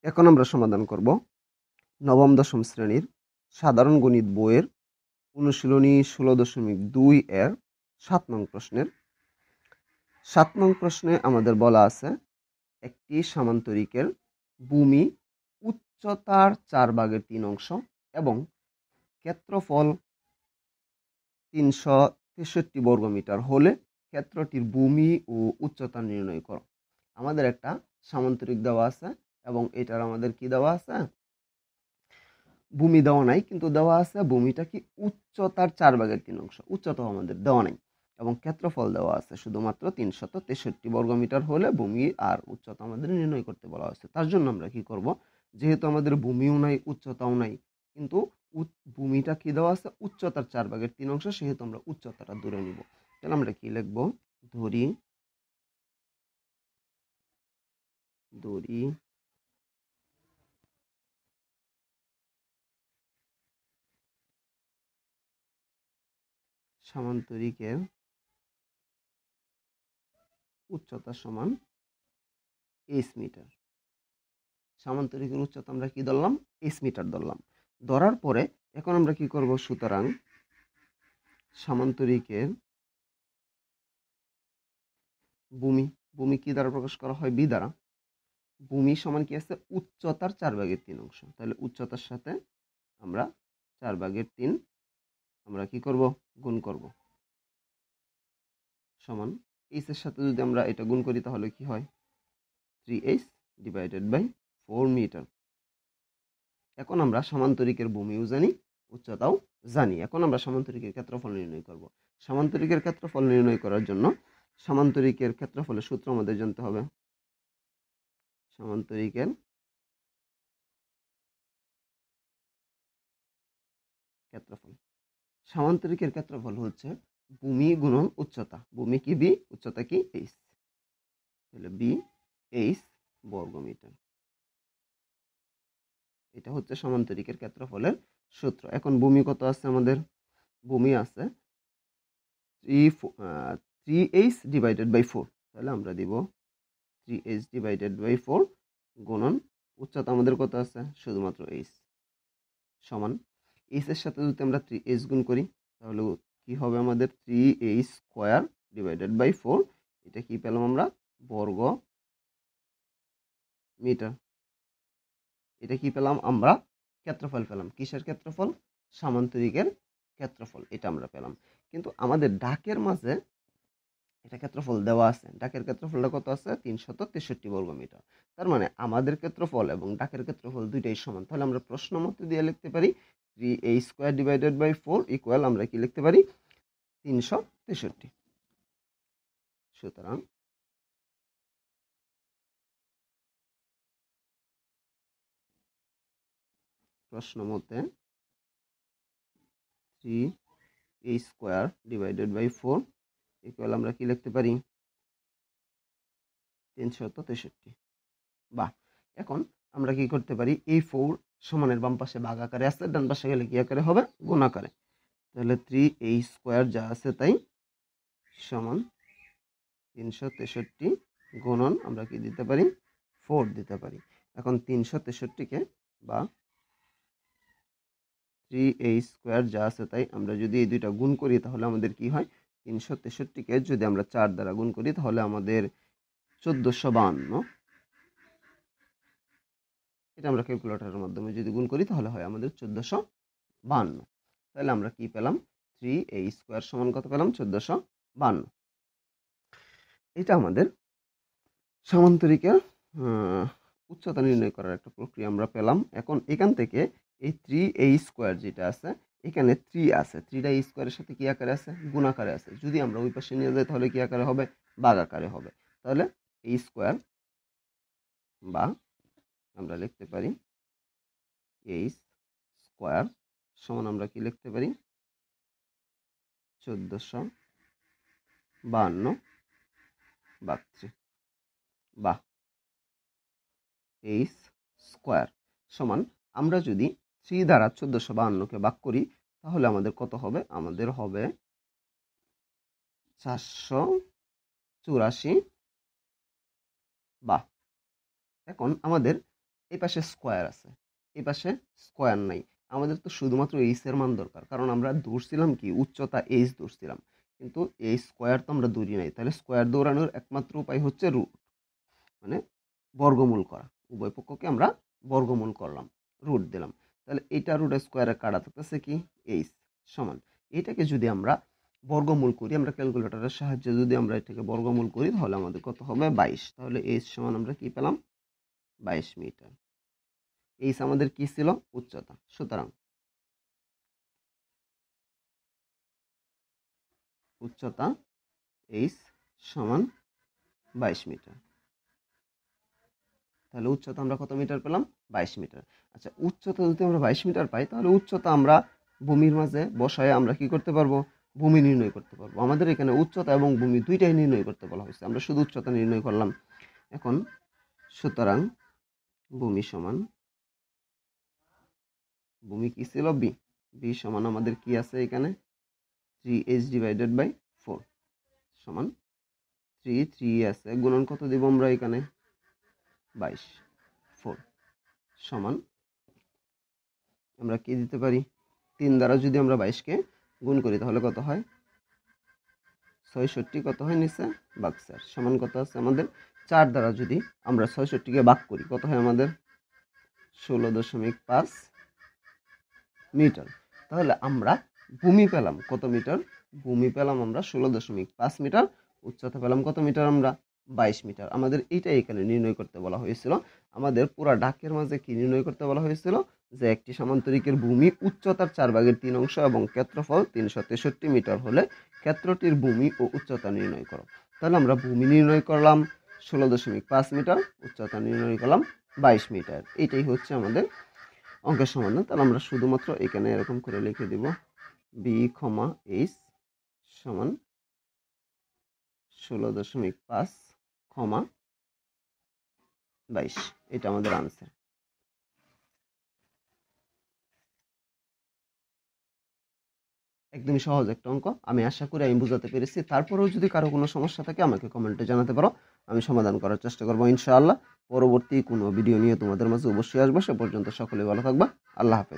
এখন আমরা সমাধান করব নবম দশম শ্রেণীর সাধারণ গণিত বইয়ের অনুশীলনী 16.2 এর 7 নং প্রশ্নের 7 নং প্রশ্নে আমাদের বলা আছে একটি সামান্তরিকের ভূমি উচ্চতার 4/3 অংশ এবং ক্ষেত্রফল 363 বর্গমিটার হলে ক্ষেত্রটির ভূমি ও উচ্চতা নির্ণয় করো। আমাদের একটা সামান্তরিক দেওয়া আছে এবং এটার আমাদের কি দেওয়া আছে, ভূমি দেওয়া নাই, কিন্তু দেওয়া আছে ভূমিটা কি উচ্চতার 4/3 অংশ, উচ্চতাও আমাদের দেওয়া নাই এবং ক্ষেত্রফল দেওয়া আছে শুধুমাত্র 363 বর্গমিটার হলে ভূমি আর উচ্চতা আমাদের নির্ণয় করতে বলা হয়েছে। তার জন্য আমরা কি করব, যেহেতু আমাদের ভূমিও নাই উচ্চতাও নাই, কিন্তু ভূমিটা কি দেওয়া আছে উচ্চতার 4/3 অংশ, সেহেতু আমরা উচ্চতাটা ধরে নিব। তাহলে আমরা কি লিখব, ধরি সামান্তরিকের উচ্চতা সমান এইচ মিটার। সামান্তরিকের উচ্চতা আমরা কি ধরলাম, এইচ মিটার ধরলাম। ধরার পরে এখন আমরা কি করব, সুতরাং সামান্তরিকের ভূমি কি দ্বারা প্রকাশ করা হয়, বি দ্বারা। ভূমি সমান কি আছে, উচ্চতার 4/3 অংশ। তাহলে উচ্চতার সাথে আমরা 4/3 আমরা কি করব, গুণ করব, সমান এইচ এর সাথে যদি আমরা এটা গুণ করি তাহলে কি হয়, 3h ডিভাইডেড বাই 4 মিটার। এখন আমরা সামান্তরিকের ভূমিও জানি, উচ্চতাও জানি। এখন আমরা সামান্তরিকের ক্ষেত্রফল নির্ণয় করব। সামান্তরিকের ক্ষেত্রফল নির্ণয় করার জন্য সামান্তরিকের ক্ষেত্রফলের সূত্র আমাদের জানতে হবে। সামান্তরিকের ক্ষেত্রফল, সামান্তরিকের ক্ষেত্রফল হচ্ছে ভূমি গুণন উচ্চতা। ভূমি কি বি, উচ্চতা কি এইচ, তাহলে বি এইচ বর্গমিটার। এটা হচ্ছে সামান্তরিকের ক্ষেত্রফলের সূত্র। এখন ভূমি কত আছে আমাদের, ভূমি আছে 3h ডিভাইডেড বাই 4। তাহলে আমরা দিব 3h ডিভাইডেড বাই 4 গুণন উচ্চতা আমাদের কত আছে, শুধুমাত্র h, সমান h এর সাথে যদি আমরা 3h গুণ করি তাহলে কি হবে আমাদের 3h স্কয়ার ডিভাইডেড বাই 4। এটা কি পেলাম আমরা, বর্গ মিটার। এটা কি পেলাম আমরা, ক্ষেত্রফল পেলাম। কিসের ক্ষেত্রফল, সামান্তরিকের ক্ষেত্রফল, এটা আমরা পেলাম। কিন্তু আমাদের ডাকের মাঝে এটা ক্ষেত্রফল দেওয়া আছে, ডাকের ক্ষেত্রফলটা কত আছে, 363 বর্গমিটার। তার মানে আমাদের ক্ষেত্রফল এবং ডাকের ক্ষেত্রফল দুইটাই সমান। তাহলে আমরা প্রশ্ন মতো দিয়ে লিখতে পারি 3h square divided by 4 equal আমরা কি লিখতে পারি, 363। সুতরাং প্রশ্ন মতে 3h square divided by 4 equal আমরা কি লিখতে পারি, 363। বাহ, এখন আমরা কি করতে পারি, এই 4 সমানের বাম পাশে ভাগ আকারে আছে, ডান পাশে গেলে কি আকারে হবে, গুণ আকারে। তাহলে 3h স্কয়ার যা আছে তাই সমান 363 গুণন আমরা কি দিতে পারি, 4 দিতে পারি। এখন 363কে বা 3h স্কয়ার যা আছে তাই আমরা যদি এই দুইটা গুণ করি তাহলে আমাদের কি হয়, 363কে যদি আমরা 4 দ্বারা গুণ করি তাহলে আমাদের 1452। এটা আমরা ক্যালকুলেটরের মাধ্যমে যদি গুণ করি তাহলে হয় আমাদের 1452। তাহলে আমরা কি পেলাম, 3h স্কয়ার সমান কত পেলাম, 1452। এটা আমাদের সামান্তরিকের উচ্চতা নির্ণয় করার একটা প্রক্রিয়া আমরা পেলাম। এখন এখান থেকে এই 3h স্কয়ার যেটা আছে, এখানে 3 আছে, 3টা এই স্কয়ারের সাথে কি আকারে আছে, গুণ আকারে আছে। যদি আমরা ওই পাশে নিয়ে যাই তাহলে কি আকারে হবে, ভাগ আকারে হবে। তাহলে এই স্কয়ার বা আমরা লিখতে পারি h স্কয়ার সমান আমরা কি লিখতে পারি, 1452 ভাগ 3 বা h স্কয়ার সমান আমরা যদি 3 দ্বারা 1452কে ভাগ করি তাহলে আমাদের কত হবে, আমাদের হবে 484। বা এখন আমাদের এই পাশে স্কোয়ার আছে, এই পাশে স্কোয়ার নাই। আমাদের তো শুধুমাত্র এইচ এর মান দরকার, কারণ আমরা ধরছিলাম কি উচ্চতা এইচ ধরছিলাম, কিন্তু এই স্কোয়ার তো আমরা দৌড়ি নাই। তাহলে স্কোয়ার দৌড়ানোর একমাত্র উপায় হচ্ছে রুট, মানে বর্গমূল করা। উভয় পক্ষকে আমরা বর্গমূল করলাম, রুট দিলাম। তাহলে এইটা রুট স্কোয়ারে কাটা থাকতেছে কি এইচ সমান। এটাকে যদি আমরা বর্গমূল করি, আমরা ক্যালকুলেটরের সাহায্যে যদি আমরা এটাকে বর্গমূল করি, তাহলে আমাদের কত হবে 22। তাহলে এইচ সমান আমরা কি পেলাম 22 মিটার। এইচ আমাদের কি ছিল উচ্চতা, সুতরাং উচ্চতা এইচ সমান 22 মিটার। তাহলে উচ্চতা আমরা কত মিটার পেলাম 22 মিটার। আচ্ছা, উচ্চতা যদি আমরা 22 মিটার পাই, তাহলে উচ্চতা আমরা ভূমির মাঝে বসায় আমরা কি করতে পারবো, ভূমি নির্ণয় করতে পারবো। আমাদের এখানে উচ্চতা এবং ভূমি দুইটাই নির্ণয় করতে বলা হয়েছে, আমরা শুধু উচ্চতা নির্ণয় করলাম। এখন সুতরাং ভূমি সমান, ভূমি কি ছিল বি, বি সমান আমাদের কি আছে এখানে 3h ডিভাইডেড বাই 4 সমান 3 আছে, গুণন কত দিব আমরা এখানে 22, 4 সমান আমরা কি দিতে পারি 3 দ্বারা যদি আমরা 22কে গুণ করি তাহলে কত হয় 66, কত হয় নিচে ভাগ 4 সমান কত আছে আমাদের 4 দ্বারা যদি আমরা 66কে ভাগ করি কত হয় আমাদের 16.5 মিটার। তাহলে আমরা ভূমি পেলাম কত মিটার, ভূমি পেলাম আমরা 16.5 মিটার, উচ্চতা পেলাম কত মিটার আমরা 22 মিটার। আমাদের এইটাই এখানে নির্ণয় করতে বলা হয়েছিল। আমাদের পুরা ডাকের মাঝে কি নির্ণয় করতে বলা হয়েছিল, যে একটি সমান্তরিকের ভূমি উচ্চতার 4/3 অংশ এবং ক্ষেত্রফল 363 মিটার হলে ক্ষেত্রটির ভূমি ও উচ্চতা নির্ণয় করো। তাহলে আমরা ভূমি নির্ণয় করলাম 16.5 মিটার, উচ্চতা নির্ণয় করলাম 22 মিটার। এটাই হচ্ছে আমাদের অঙ্কের সমাধান। তাহলে আমরা শুধুমাত্র এখানে এরকম করে লিখে দিব বি, এইচ সমান 16.5, 22। এটা আমাদের আনসার। একদমই সহজ একটা অঙ্ক, আমি আশা করি আমি বুঝাতে পেরেছি। তারপরেও যদি কারো কোনো সমস্যা থাকে আমাকে কমেন্টে জানাতে পারো, আমি সমাধান করার চেষ্টা করবো ইনশাআল্লাহ। পরবর্তী কোনো ভিডিও নিয়ে তোমাদের মাঝে অবশ্যই আসবো। সে পর্যন্ত সকলে ভালো থাকবা, আল্লাহ হাফেজ।